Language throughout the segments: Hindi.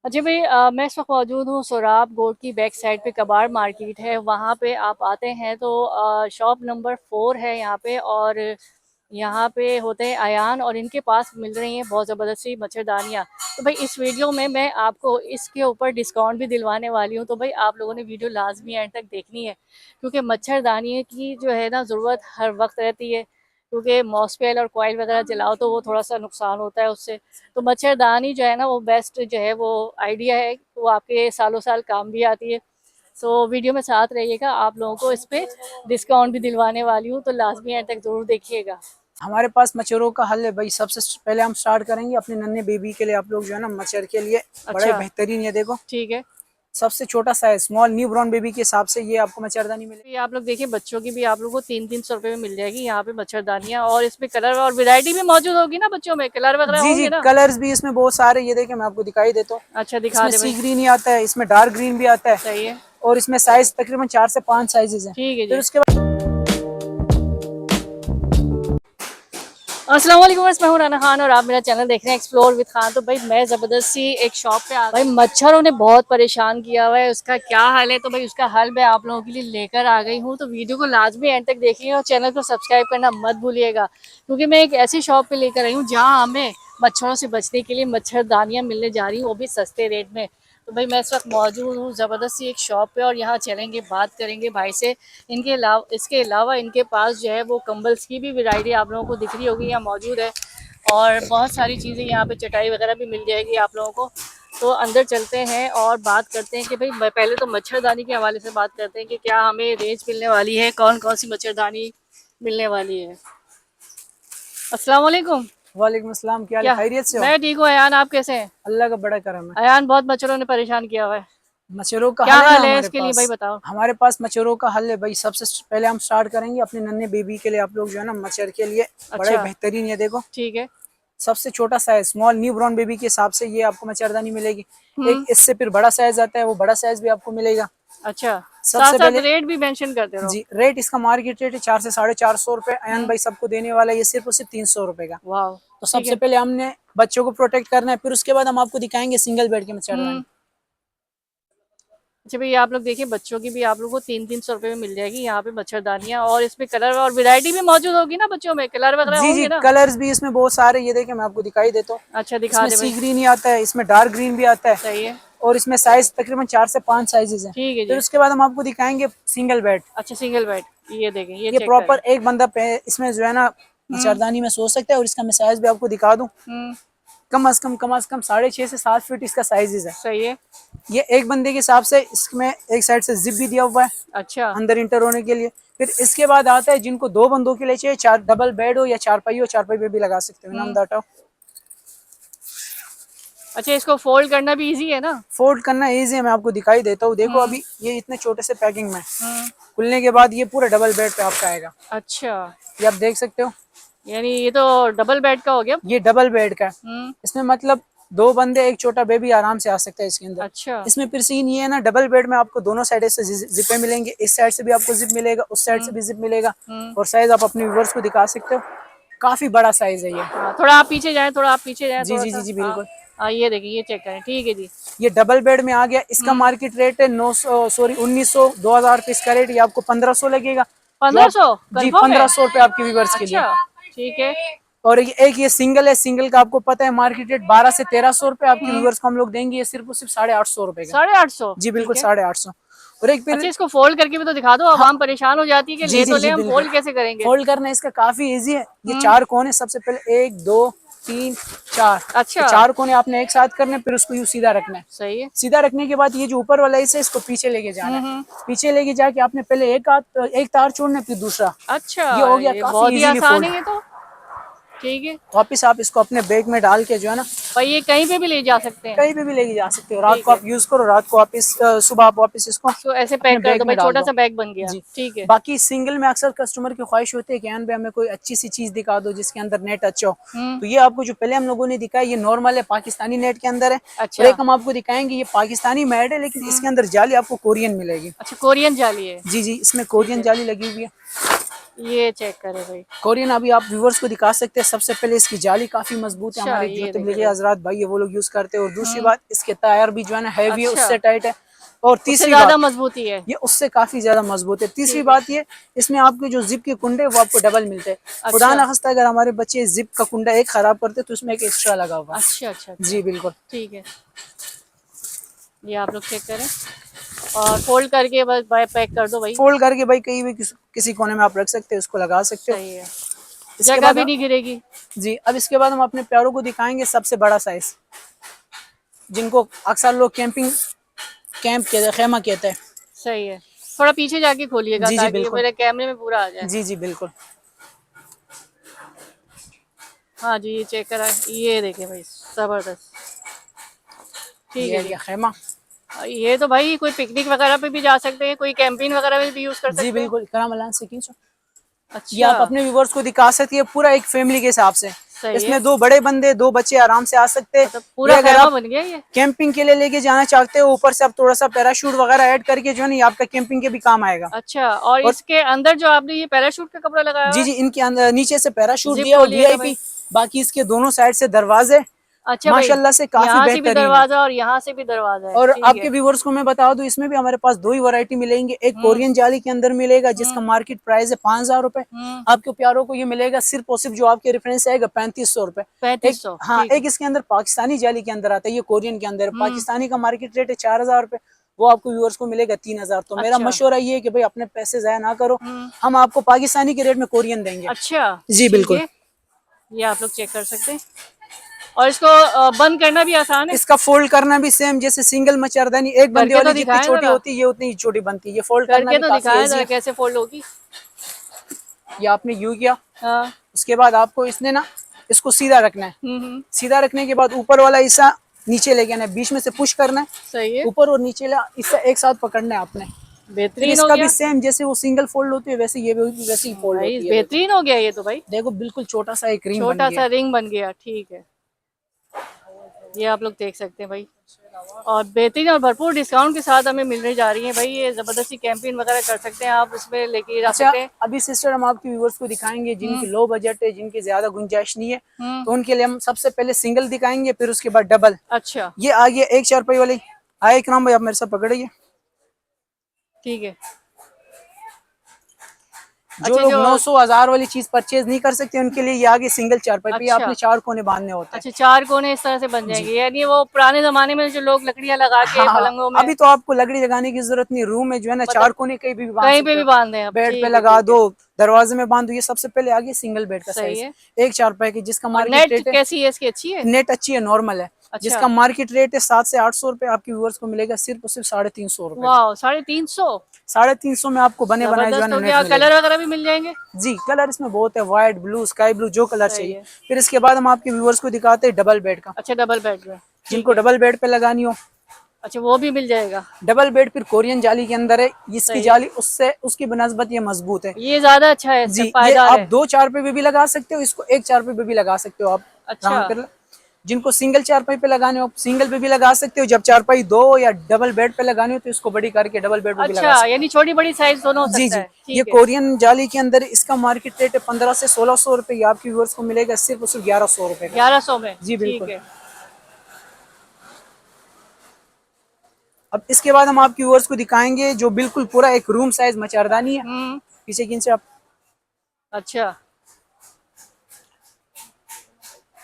अच्छा भाई, मैं इस वक्त मौजूद हूँ सोराब गोट की बैक साइड पे कबाड़ मार्केट है। वहाँ पे आप आते हैं तो शॉप नंबर 4 है यहाँ पे। और यहाँ पे होते हैं अयान और इनके पास मिल रही हैं बहुत ज़बरदस्त सी मच्छरदानियाँ। तो भाई इस वीडियो में मैं आपको इसके ऊपर डिस्काउंट भी दिलवाने वाली हूँ। तो भाई आप लोगों ने वीडियो लाजमी एंड तक देखनी है, क्योंकि मच्छरदानी की जो है ना ज़रूरत हर वक्त रहती है। क्योंकि मॉस्फेल और कॉइल वगैरह जलाओ तो वो थोड़ा सा नुकसान होता है उससे। तो मच्छरदानी जो है ना वो बेस्ट जो है वो आइडिया है, वो आपके सालों साल काम भी आती है। सो वीडियो में साथ रहिएगा, आप लोगों को इस पे डिस्काउंट भी दिलवाने वाली हूँ, तो लाजमी एंड तक जरूर देखिएगा। हमारे पास मच्छरों का हल है भाई। सबसे पहले हम स्टार्ट करेंगे अपने नन्हे बेबी के लिए। आप लोग जो है ना मच्छर के लिए बड़ा ही अच्छा, बेहतरीन, ये देखो ठीक है। सबसे छोटा size small new brown baby के हिसाब से ये आपको मच्छरदानी मिलेगी। ये आप लोग देखिए, बच्चों की भी आप लोगों को 300-300 रुपए में मिल जाएगी यहाँ पे मच्छरदानियाँ। और इसमें कलर और वैरायटी भी मौजूद होगी ना, बच्चों में कलर वगैरह जी जी, होंगे ना। कलर्स भी इसमें बहुत सारे, ये देखे मैं आपको दिखाई देता हूँ। अच्छा, दिखा इसमें दे सी भाई। ग्रीन ही आता है, इसमें डार्क ग्रीन भी आता है, सही है। और इसमें साइज तकरीबन 4 से 5 साइजेस हैं। ठीक है फिर जी। उसके बाद अस्सलाम वालेकुम, मैं हूं राना खान और आप मेरा चैनल देख रहे हैं एक्सप्लोर विद खान। तो भाई मैं ज़बरदस्ती एक शॉप पे आ, भाई मच्छरों ने बहुत परेशान किया हुआ है, उसका क्या हाल है। तो भाई उसका हल मैं आप लोगों के लिए लेकर आ गई हूँ। तो वीडियो को लाजमी एंड तक देखिएगा और चैनल को सब्सक्राइब करना मत भूलिएगा, क्योंकि मैं एक ऐसी शॉप पे लेकर आई हूँ जहाँ हमें मच्छरों से बचने के लिए मच्छरदानियाँ मिलने जा रही हैं, वो भी सस्ते रेट में। तो भाई मैं इस वक्त मौजूद हूँ ज़बरदस्ती एक शॉप पे और यहाँ चलेंगे, बात करेंगे भाई से। इसके अलावा इनके पास जो है वो कंबल्स की भी वैरायटी आप लोगों को दिख रही होगी, यहाँ मौजूद है। और बहुत सारी चीज़ें यहाँ पे, चटाई वगैरह भी मिल जाएगी आप लोगों को। तो अंदर चलते हैं और बात करते हैं कि भाई पहले तो मच्छरदानी के हवाले से बात करते हैं कि क्या हमें रेंज मिलने वाली है, कौन कौन सी मच्छरदानी मिलने वाली है। अस्सलाम वालेकुम। वालेकुम अस्सलाम, क्या हाल है, क्या, खैरियत से हो? मैं ठीक हूँ अयान, आप कैसे हैं? अल्लाह का बड़ा करम है। अयान, बहुत मच्छरों ने परेशान किया हुआ है, मच्छरों का क्या हल है ना हाल है हमारे इसके लिए पास। भाई बताओ। हमारे पास मच्छरों का हल है भाई। सबसे पहले हम स्टार्ट करेंगे अपने नन्हे बेबी के लिए। आप लोग जो है ना मच्छर के लिए बड़ा ही अच्छा, बेहतरीन, ये देखो ठीक है। सबसे छोटा size small new brown baby के हिसाब से ये आपको मच्छरदानी मिलेगी। एक हम्म। इससे फिर बड़ा साइज आता है, वो बड़ा साइज भी आपको मिलेगा। अच्छा, साथ सबसे साथ पहले रेट भी मेंशन करते रहो। जी, रेट इसका मार्केट रेट है 4 से 450 रुपए। अयान हम्म। भाई सबको देने वाला है ये सिर्फ और सिर्फ 300 रुपए का। वाह, तो ठीक सबसे है। पहले हमने बच्चों को प्रोटेक्ट करना है, फिर उसके बाद हम आपको दिखाएंगे सिंगल बेड की हम्म। मच्छरदानी। अच्छा भैया, आप लोग देखिए, बच्चों की भी आप लोगों को 300-300 रुपए में मिल जाएगी यहाँ पे मच्छरदानियाँ। और इसमें कलर और वैरायटी भी मौजूद होगी ना, बच्चों में कलर वगैरह जी जी, होंगे ना। कलर्स भी इसमें बहुत सारे, ये देखे मैं आपको दिखाई देता हूँ। अच्छा, दिखा इसमें दे सी भाई। ग्रीन ही आता है, इसमें डार्क ग्रीन भी आता है, सही है। और इसमें साइज तकरीबन 4 से 5 साइजेस हैं। ठीक है फिर जी। उसके बाद हम आपको दिखाएंगे सिंगल बेड। अच्छा, सिंगल बेड, ये देखें, ये ये चेक प्रॉपर करें। एक बंदा पे इसमें जो है ना हम्म। मच्छरदानी में सो सकता है, और इसका मैं साइज भी आपको दिखा दूं। हम्म। कम से कम 6.5 से 7 फीट इसका साइज है। सही है। ये एक बंदे के हिसाब से, इसमें एक साइड से जिप भी दिया हुआ है अच्छा। अंदर इंटर होने के लिए। फिर इसके बाद आता है जिनको 2 बंदों के लिए चाहिए, 4 डबल बेड हो या चारपाई हो, चारपाई पे भी लगा सकते हो नाम हम्म। दाटा। अच्छा, इसको फोल्ड करना भी इजी है ना। फोल्ड करना इजी है, मैं आपको दिखाई देता हूँ। देखो हम्म। अभी ये इतने छोटे से पैकिंग में, हम्म। खुलने के बाद ये पूरा डबल बेड पे आपका आएगा। अच्छा, ये आप देख सकते हो, यानी ये तो डबल बेड का हो गया। ये डबल बेड का है। हम्म। इसमें मतलब 2 बंदे एक छोटा बेबी आराम से आ सकता है इसके अंदर। अच्छा। इसमें फिर सीन ये है ना, डबल बेड में आपको दोनों साइड से जिपे मिलेंगे। इस साइड से भी आपको जिप मिलेगा, उस साइड से हम्म। भी जिप मिलेगा। हम्म। और साइज आप अपने व्यूअर्स को दिखा सकते हो, काफी बड़ा साइज है ये। हाँ, थोड़ा आप पीछे जाएं, थोड़ा आप पीछे जाएं, जी थोड़ा जी जी सा। जी, हाँ। बिल्कुल। हाँ, ये देखिए, ये चेक करें, ठीक है जी। ये डबल बेड में आ गया। इसका हम्म। मार्केट रेट है 900, सॉरी 1900, 2000 रुपये इसका रेट। ये आपको 1500 लगेगा, जो पंद्रह आप सौ जी कन्फर्म है। 1500 रुपये आपके व्यूअर्स के लिए। अच्छा, ठीक है। और एक ये सिंगल है, सिंगल का आपको पता है मार्केट रेट 12 से 1300 रुपये आपके हम्म। व्यूअर्स को हम लोग देंगे, ये सिर्फ और सिर्फ 850 रुपये का। 850, जी बिल्कुल ठीक है। 850। और एक फिर, अच्छा, इसको फोल्ड करके भी तो दिखा दो, हाँ आवाम परेशान हो जाती है कि जी ले जी तो ले, जी हम बिल्कुल, फोल्ड कैसे करेंगे। फोल्ड करना इसका काफी इजी है। ये हम्म। 4 कोने, सबसे पहले 1 2 3 4, ये अच्छा। 4 कोने आपने एक साथ करने, फिर उसको यूं सीधा रखना है। सही है। सीधा रखने के बाद ये जो ऊपर वाला हिस्सा है इसको पीछे लेके जाना है। हम्म। पीछे लेके जाके आपने पहले एक तार छोड़ना है, फिर दूसरा। अच्छा, ये हो गया ये काफी बहुत ही इजीली आसान फोल्ड। है ये तो। ठीक है। वापिस आप इसको अपने बैग में डाल के जो है ना भाई ये कहीं पे भी ले जा सकते हैं। कहीं पे भी लेके जा सकते हो। रात ठीक को है। आप यूज करो, रात को वापिस सुबह आप वापिस इसको इसको ऐसे अपने पैक कर बैग दो में भाई, डाल छोटा दो। सा बैग बन गया, जी, ठीक है। बाकी सिंगल में अक्सर कस्टमर की ख्वाहिश होती है कि यान भाई हमें कोई अच्छी सी चीज दिखा दो जिसके अंदर नेट अच्छा हो। हम्म। तो ये आपको जो पहले हम लोगों ने दिखाया ये नॉर्मल है, पाकिस्तानी नेट के अंदर है। और अच्छा। एक हम आपको दिखाएंगे, ये पाकिस्तानी मैड है, लेकिन इसके अंदर जाली आपको कोरियन मिलेगी। अच्छा, कोरियन जाली है। जी जी, इसमें ठीक कोरियन है। जाली लगी हुई है। ये चेक करें भाई। कोरियन अभी आप व्यूवर्स को दिखा सकते हैं। सबसे पहले इसकी जाली काफी मजबूत है, अच्छा, हमारे ये जो तबलीगी देखिए। हजरात भाई है वो लोग यूज करते हैं। और दूसरी बात, इसके टायर भी जो है ना हैवी है, अच्छा, उससे टाइट है। और उससे तीसरी ज्यादा बात, मजबूती है। ये उससे काफी ज्यादा मजबूत है। तीसरी ठीक है। बात ये, इसमें आपके जो जिप के कुंडे वो आपको डबल मिलते हैं। खुदा अच्छा ना खास्ता अगर हमारे बच्चे जिप का कुंडा एक खराब करते तो उसमें एक एक्स्ट्रा लगा हुआ अच्छा अच्छा है। अच्छा। जी बिल्कुल। ठीक है, ये आप लोग चेक करें और फोल्ड करके बस बाय पैक कर दो भाई। फोल्ड करके भाई कहीं भी किसी कोने में आप रख सकते हो, उसको लगा सकते हो। सही है, इसके जगह बाद भी नहीं गिरेगी। जी, अब इसके बाद हम अपने प्यारों को दिखाएंगे सबसे बड़ा साइज, जिनको अक्सर लोग कैंप कहते हैं, खेमा कहते हैं। सही है, थोड़ा पीछे जाके खोलिएगा जी जी ताकि ये बिल्कुल। मेरे कैमरे में पूरा आ जाए। जी जी बिल्कुल। हाँ जी, ये चेक करा, ये देखे भाई, जबरदस्त। ठीक ये है है जी। क्या खेमा। ये तो भाई कोई पिकनिक वगैरह पे भी जा सकते हैं, कोई कैंपिंग वगैरह में भी यूज कर जी सकते हैं। बिल्कुल, कराम अलान से खींचो। ये अच्छा, आप अपने व्यूवर्स को दिखा सकती है पूरा एक फैमिली के हिसाब से। सही है। इसमें 2 बड़े बंदे 2 बच्चे आराम से आ सकते हैं। मतलब ये पूरा अगर खैमा आप बन गया ये। कैंपिंग के लिए लेके जाना चाहते हो, ऊपर से आप थोड़ा सा पैराशूट वगैरह ऐड करके जो है ना, ये आपका कैंपिंग के भी काम आएगा। अच्छा, और और इसके अंदर जो आपने ये पैराशूट का कपड़ा लगाया जी हुआ जी, इनके अंदर नीचे से है, पैराशूट जिप दिया और खोलिएगा भाई। वीआईपी, बाकी इसके दोनों साइड से दरवाजे अच्छा भाई, माशाल्लाह से काफी यहाँ से भी बेहतरीन है। दरवाजा और यहाँ से भी दरवाजा है। और ठीक आपके है। व्यूवर्स को मैं बता दूं, इसमें भी हमारे पास 2 ही वैरायटी मिलेंगे। एक हम्म कोरियन जाली के अंदर मिलेगा जिसका हम्म मार्केट प्राइस है 5,000 रुपए। हम्म। आपके प्यारों को ये मिलेगा सिर्फ और सिर्फ जो आपके रेफरेंस आएगा 3500 रुपए। एक 3500, हाँ, ठीक है। एक इसके अंदर पाकिस्तानी जाली के अंदर आता है, ये कोरियन के अंदर है। हम्म। पाकिस्तानी का मार्केट रेट है 4,000 रुपए, वो आपको व्यूवर्स को मिलेगा 3,000। तो मेरा अच्छा। मशवरा ये है कि भाई अपने पैसे जाया ना करो, हम्म। हम आपको पाकिस्तानी के रेट में कोरियन देंगे। अच्छा, जी ठीक बिल्कुल। है, ये आप लोग चेक कर सकते हैं। और इसको बंद करना भी आसान है। इसका फोल्ड करना भी सेम जैसे सिंगल मच्छरदानी, एक बंदे करके तो वाली जितनी दिखाएं छोटी जरा, होती है ये उतनी ही छोटी बनती है। ये फोल्ड करना करके भी तो काफी दिखाएं ईजी जरा है। कैसे फोल्ड होगी। ये आपने यूं किया, हाँ। उसके बाद आपको इसने ना इसको सीधा रखना है। सीधा रखने के बाद ऊपर वाला हिस्सा नीचे लेके आना है, बीच में से पुश करना है, सही है, ऊपर और नीचे हिस्सा एक साथ पकड़ना है आपने। फिर बेहतरीन हो इसका भी गया सेम जैसे वो सिंगल फोल्ड होती है वैसे ये भी वैसे ही फोल्ड भाई, होती है। देखो बेहतरीन हो गया ये तो भाई। देखो बिल्कुल छोटा सा एक रिंग बन छोटा गया सा है। रिंग बन गया, ठीक है, ये आप लोग देख सकते हैं भाई। और बेहतरीन और भरपूर डिस्काउंट के साथ हमें मिलने जा रही है भाई। ये जबरदस्ती कैंपेन वगैरह कर सकते हैं आप, इसमें लेके जा अच्छा, सकते हैं। अभी सिस्टर हम आपके व्यूवर्स को दिखाएंगे जिनकी लो बजट है, जिनकी ज्यादा गुंजाइश नहीं है, हम्म। तो उनके लिए हम सबसे पहले सिंगल दिखाएंगे, फिर उसके बाद डबल। अच्छा, ये आ गया एक 4 रुपए वाली। आए इकराम भाई, आप मेरे साथ पकड़िए। ठीक है। जो अच्छा लोग जो 900 1000 वाली चीज परचेज नहीं कर सकते उनके लिए ये आगे सिंगल 4 रुपए पे अच्छा आपने 4 कोने बांधने होते हैं। अच्छा, चार कोने इस तरह से बन जी जाएंगे, यानी वो पुराने जमाने में जो लोग लकड़ियां लगा के हाँ हाँ, पलंगों में, अभी तो आपको लकड़ी लगाने की जरूरत नहीं, रूम में जो है ना 4 मतलब कोने कहीं भी बांध कहीं पे सकते भी हो। बांध दें आप। बेड पे ठीक है, लगा ठीक है, दो, दरवाजे में बांध दो। ये सबसे पहले आगे सिंगल बेड का सही साइज है। एक 4 रुपए की, जिसका और मार्केट नेट रेट है। कैसी है इसकी, अच्छी है? नेट अच्छी है, नॉर्मल है। अच्छा, जिसका मार्केट रेट है 700 से 800 रुपए, आपके व्यूअर्स को मिलेगा सिर्फ और सिर्फ 350 रुपए का। वाह, 350। 350 में आपको बने बनाए जो है जबरदस्त ना हो नेट गया, मिलेगा। कलर वगैरह भी मिल जाएंगे। जी, कलर इसमें बहुत है, व्हाइट ब्लू स्काई ब्लू, जो कलर सही चाहिए। है। फिर इसके बाद हम आपके व्यूअर्स को दिखाते हैं डबल बेड का। अच्छा, डबल बेड में, ठीक जिनको है। डबल बेड पे लगानी हो, अच्छा, वो भी मिल जाएगा। डबल बेड फिर कोरियन जाली के अंदर है। इसकी सही है, जाली उससे उसकी बनस्बत ये मजबूत है। ये ज्यादा अच्छा है, इससे जी, ये पायदार आप है। 2 4 पे भी लगा सकते हो, इसको 1 4 पे भी लगा सकते हो आप। अच्छा राउंड कर, जिनको सिंगल 4 पे लगाने हो सिंगल पे भी लगा सकते हो। जब 4 2 या डबल बेड पे लगानी हो तो इसको बड़ी करके डबल बेड पे भी लगा अच्छा, सकते यानी छोटी बड़ी साइज दोनों हो हो। जी सकता जी, है, ये ठीक है। कोरियन जाली के अंदर इसका मार्केट रेट है 15 से 1600 रुपए। आपके व्यूअर्स को मिलेगा सिर्फ और सिर्फ 1100 रुपए का। 1100 में, जी ठीक बिल्कुल। है। अब इसके बाद हम आपके व्यूअर्स को दिखाएंगे जो बिल्कुल पूरा एक रूम साइज मच्छरदानी है। हम्म। पीछे किन से आप, अच्छा,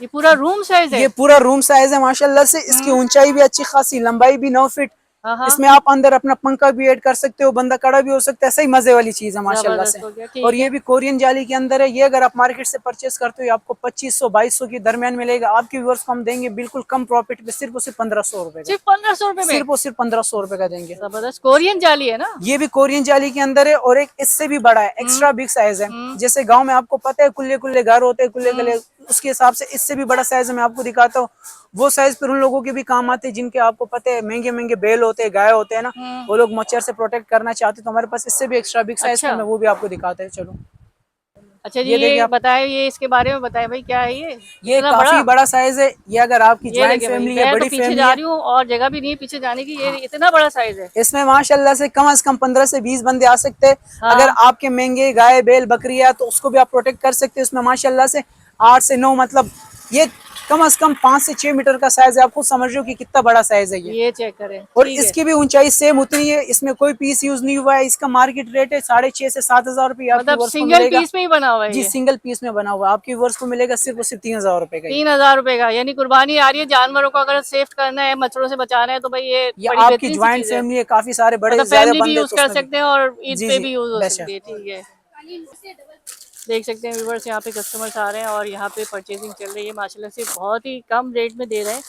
ये पूरा रूम साइज है। ये पूरा रूम साइज है माशाल्लाह से। इसकी ऊंचाई भी अच्छी खासी, लंबाई भी 9 फीट। हाँ हाँ, इसमें आप अंदर अपना पंखा भी ऐड कर सकते हो, बंदा खड़ा भी हो सकता है। सही मजे वाली चीज है माशाल्लाह से। जबरदस्त हो गया, और ठीक ये है। भी कोरियन जाली के अंदर है। ये अगर आप मार्केट से परचेस करते हो आपको 2500 2200 के दरमियान मिलेगा। आपके व्यूअर्स को हम देंगे बिल्कुल कम प्रॉफिट पे, सिर्फ और सिर्फ 1500 रुपए का। सिर्फ 1500 रुपए में? सिर्फ और सिर्फ 1500 रुपए का देंगे। जबरदस्त, कोरियन जाली है ना? ये भी कोरियन जाली के अंदर है और एक इससे भी बड़ा है, एक्स्ट्रा बिग साइज है। जैसे गांव में आपको पता है कुल्ले कुल्ले घर होते हैं, कुल्ले कुल्ले, उसके हिसाब से इससे भी बड़ा साइज है। मैं आपको दिखाता हूँ। वो साइज फिर उन लोगों के भी काम आते हैं जिनके आपको पता है महंगे महंगे बैल होते हैं, गाय होते हैं ना, वो लोग मच्छर से प्रोटेक्ट करना चाहते हैं। तो हमारे पास इससे भी एक्स्ट्रा बिग साइज अच्छा, का, मैं वो भी आपको दिखाता है। चलो अच्छा जी, ये देखिए ये आप, बताए, ये इसके बारे में बताए भाई, क्या है ये ये इतना काफी बड़ा साइज है। ये अगर आपकी ये ज्वाइंट देखिए भाई, फैमिली है, मैं तो बड़ी पीछे फैमिली जा है, रही हूँ और जगह भी नहीं है पीछे जाने की, ये इतना बड़ा साइज है। इसमें माशाल्लाह से कम 15 से 20 बंदे आ सकते हैं। अगर हाँ, आपके महंगे गाय बैल बकरी है तो उसको भी आप प्रोटेक्ट कर सकते हैं। उसमें माशाल्लाह से 8 से 9, मतलब ये कम से कम 5 से 6 मीटर का साइज है। आप खुद समझ रहे हो कि कितना बड़ा साइज है ये। ये चेक करें, और ठीक है। इसकी भी ऊंचाई सेम उतनी है, इसमें कोई पीस यूज नहीं हुआ है। इसका मार्केट रेट है 6,500 से 7,000 रुपये आपकी मतलब वर्ष को सिंगल मिलेगा। पीस में ही बना हुआ है जी ये? सिंगल पीस में बना हुआ है, आपकी वर्ष को मिलेगा सिर्फ और सिर्फ 3,000 रुपए का। 3,000 रुपए का, यानी कुर्बानी आ रही है जानवरों को अगर सेफ करना है, मच्छरों से बचाना है, तो भाई ये ये बड़ी आपकी बेहतरीन सी ज्वाइंट चीज है। फैमिली है, काफी सारे बड़े मतलब ज्यादा फैमिली भी बंदे यूज तो कर उसमें भी। सकते हैं और ईद जी पे जी भी यूज हो बेशक। सकती है, ठीक है। देख सकते हैं व्यूवर्स, यहाँ पे कस्टमर्स आ रहे हैं और यहाँ पे परचेजिंग चल रही है माशाल्लाह से, बहुत ही कम रेट में दे रहे हैं।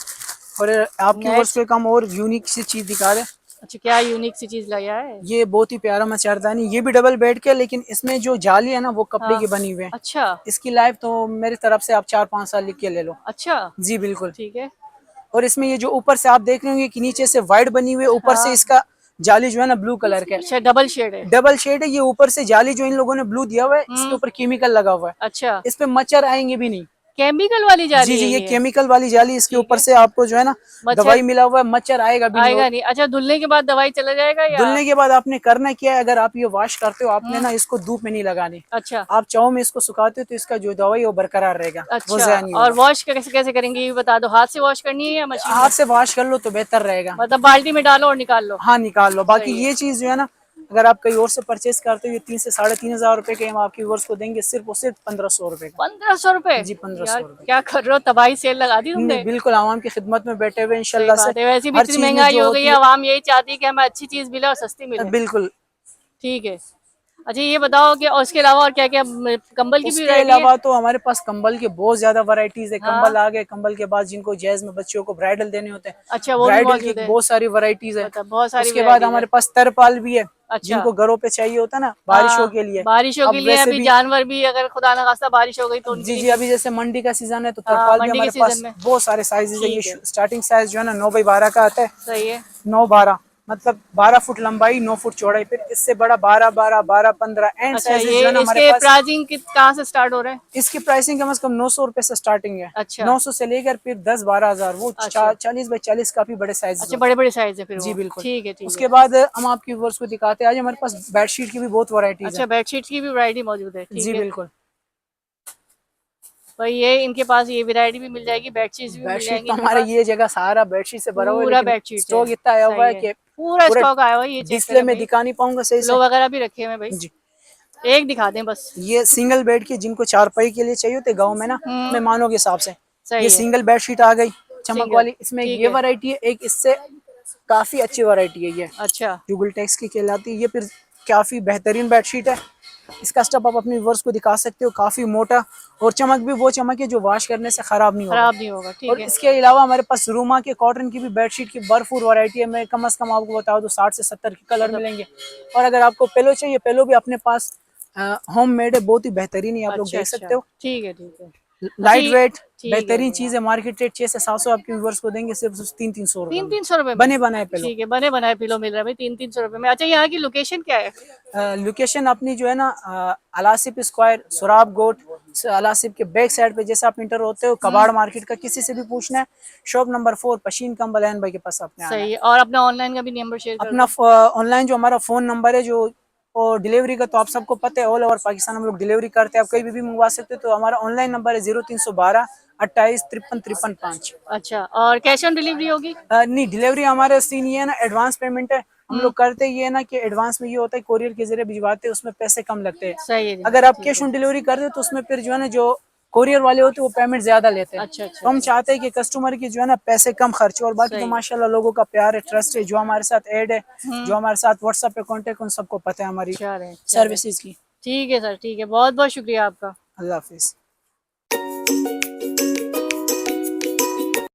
और आपकी वर्ष नेक्स्ट, को कम और यूनिक सी चीज दिखा रहे। अच्छा क्या यूनिक सी चीज लाया है? ये बहुत ही प्यारा मच्छरदानी, ये भी डबल बेड के, लेकिन इसमें जो जाली है ना वो कपड़े हाँ, की बनी हुई है। अच्छा इसकी लाइफ तो मेरी तरफ से आप 4-5 साल लिख के ले लो। अच्छा, जी बिल्कुल। ठीक है। और इसमें ये जो ऊपर से आप देख रहे होंगे कि नीचे से व्हाइट बनी हुई है, ऊपर से हाँ, इसका जाली जो है ना ब्लू कलर का है। अच्छा डबल शेड है। डबल शेड है। ये ऊपर से जाली जो इन लोगों ने ब्लू दिया हुआ है, इसके हम्म, ऊपर केमिकल लगा हुआ है। अच्छा, इस पे मच्छर आएंगे भी नहीं। केमिकल वाली जा जी रही जी, है ये ये? केमिकल वाली जाली, इसके ठीक ऊपर है। से आपको जो है ना मच्छर दवाई मिला हुआ है, मच्छर आएगा भी नहीं। आएगा और नहीं? अच्छा, धुलने के बाद दवाई चला जाएगा या? धुलने के बाद आपने करना क्या है, अगर आप ये वॉश करते हो, आपने हम्म, ना इसको धूप में नहीं लगानी। अच्छा आप चाहो में इसको सुखाते हो तो इसका जो दवाई है वो बरकरार रहेगा, वो अच्छा। ज़ाया नहीं और होगा। वॉश कैसे कैसे करेंगे ये भी बता दो, हाथ से वॉश करनी है या मशीन हाथ में? से वॉश कर लो तो बेहतर रहेगा। मतलब बाल्टी में डालो और निकाल लो? हाँ निकाल लो। बाकी सही है। ये चीज जो है ना, अगर आप कहीं और से परचेज करते हो, ये 3 से 3,500 रुपए के हम आपकी वर्ष को देंगे, सिर्फ और सिर्फ 1,500 रुपए का। 1,500 रुपए? जी 1,500 यार रुपए। क्या कर रहे हो, तबाही सेल लगा दी नहीं तुमने। बिल्कुल, आवाम की खिदमत में बैठे हुए सही इंशाल्लाह से। बात है, वैसे भी हर इतनी चीज में महंगाई जो हो गई होती है, है आवाम यही चाहती है कि हमें अच्छी चीज मिले और सस्ती मिले। बिल्कुल। ठीक है। अच्छा ये बताओ कि और इसके अलावा और क्या क्या, कंबल की भी उसके वैरायटी है? अलावा तो हमारे पास कंबल के बहुत ज्यादा वैरायटीज है। कंबल हाँ, आ गए, कंबल के बाद जिनको जैज में बच्चों को ब्राइडल देने होते हैं, अच्छा वो भी ब्राइडल की मौजूद है? बहुत सारी वैरायटीज है। मतलब बहुत सारी उसके बाद वैरायटीज है। हमारे पास तरपाल भी है, अच्छा, जिनको घरों पे चाहिए होता है ना बारिशों हाँ, के लिए। बारिशों के अब लिए, वैसे अभी भी जानवर भी अगर खुदा न खास्ता बारिश हो गई तो उनके जी लिए जी, भी। अभी जैसे मंडी का सीजन है तो हाँ, तरपाल भी मंडी के हमारे सीजन पास में। बहुत सारे साइजेज है। ये ठीक है, स्टार्टिंग साइज जो है ना 9 बाई 12 का आता है। सही है। 9-12 मतलब 12 फुट लंबाई, 9 फुट चौड़ाई। फिर इससे बड़ा 12-12, 12-15 एंड अच्छा, साइजेस ये जो है ना हमारे इसके पास। प्राइसिंग कहाँ से स्टार्ट हो रहे हैं? इसकी प्राइसिंग कम से कम 900 रुपए से स्टार्टिंग है। अच्छा 900 से लेकर फिर 10-12 हजार, वो अच्छा 40 बाई 40 काफी बड़े साइजेस अच्छा, होते बड़े हैं। बड़े साइज है फिर जी वो। बिल्कुल। ठीक है, ठीक है। उसके बाद हम आपकी व्यूअर्स को दिखाते हैं, आज हमारे पास बेडशीट की भी बहुत वैरायटीज है। अच्छा, बेडशीट्स की भी वैरायटी मौजूद है, ठीक जी है। बिल्कुल। भाई ये इनके पास ये वैरायटी भी मिल जाएगी, बेडशीट्स भी मिल बेडशीट जाएंगी तो इनके हमारे पास। ये जगह सारा बेडशीट से भरा हुआ है, पूरा लेकिन बेडशीट है, स्टॉक इतना आया हुआ सही है है। कि पूरा पूरे स्टॉक आया हुआ है, ये चेक डिस्प्ले करें में भाई। दिखा नहीं पाऊंगा सही से। पिलो वगैरह भी रखे हुए हैं भाई, जी। एक दिखा दें बस। ये सिंगल बेड की, जिनको चारपाई के लिए चाहिए होते गाँव में ना, मेहमानों के हिसाब से, ये सही है। सिंगल बेडशीट आ गई चमक सिंगल, वाली। इसमें ठीक ये है। वैरायटी है, एक इससे काफी अच्छी वैरायटी है ये, अच्छा, जुगल टेक्स की कहलाती है। ये फिर काफी बेहतरीन बेडशीट है। इसका स्टफ आप अपनी व्यूअर्स को दिखा सकते हो, काफी मोटा, और चमक भी वो चमक है जो वॉश करने से खराब नहीं होगा। खराब नहीं होगा, ठीक और है। इसके अलावा हमारे पास रूमा के कॉटन की भी बेडशीट की भरपूर वैरायटी है। मैं कम से कम आपको बताऊं तो 60 से 70 के कलर मतलब मिलेंगे। और अगर आपको पिलो चाहिए, पिलो भी अपने पास होम मेड है, बहुत ही बेहतरीन है, आप लोग अच्छा देख अच्छा, सकते हो। ठीक है ठीक है। अच्छा लाइट वेट, ठीक है बेहतरीन भैया। चीज है। मार्केट रेट 600 से 700 आपके व्यूअर्स को देंगे, सिर्फ 300-300 रुपए में 300-300 रुपए में? बने बनाए पिलो। ठीक है, बने बनाए पिलो मिल रहा है भाई 300-300 रुपए में। अच्छा, यहाँ की लोकेशन क्या है? लोकेशन अपनी जो है ना अलासिप स्क्वायर, सुराब गोट, अलासिप के बैक साइड पे जैसे आप इंटर होते हो कबाड़ मार्केट का, किसी से भी पूछना है। शॉप नंबर 4 पशीन कंबल भाई के पास आपने आना है। सही है। और अपना ऑनलाइन का भी नंबर शेयर कर अपना दो। ऑनलाइन जो हमारा फोन नंबर है जो, और डिलीवरी का तो आप सबको पता है, ऑल ओवर पाकिस्तान हम लोग डिलीवरी करते हैं, आप कहीं भी मंगवा सकते हो। तो हमारा ऑनलाइन नंबर है 0312 28 53 53 5। अच्छा, और कैश ऑन डिलीवरी होगी? नहीं, डिलीवरी हमारे सीन ये है ना, एडवांस पेमेंट है। हम हम्म, लोग करते ये है ना कि एडवांस में ये होता है, कोरियर के जरिए भिजवाते हैं, उसमें पैसे कम लगते हैं। सही है अगर जनाब, आप ठीक कैश है। ऑन डिलीवरी करते हो तो उसमें फिर जो है ना, जो कोरियर वाले होते हैं वो पेमेंट ज्यादा लेते हैं। अच्छा अच्छा तो हम अच्छा, चाहते हैं कि कस्टमर की जो है ना पैसे कम खर्च हो। और बाकी तो सही है। माशाल्लाह लोगों का प्यार है, ट्रस्ट है, जो हमारे साथ ऐड है, जो हम्म, हमारे साथ व्हाट्सएप पे कांटेक्ट, उन सबको पता है हमारी चलें चलें, सर्विसेज की। ठीक है सर, ठीक है, बहुत बहुत शुक्रिया आपका। अल्लाह हाफिज।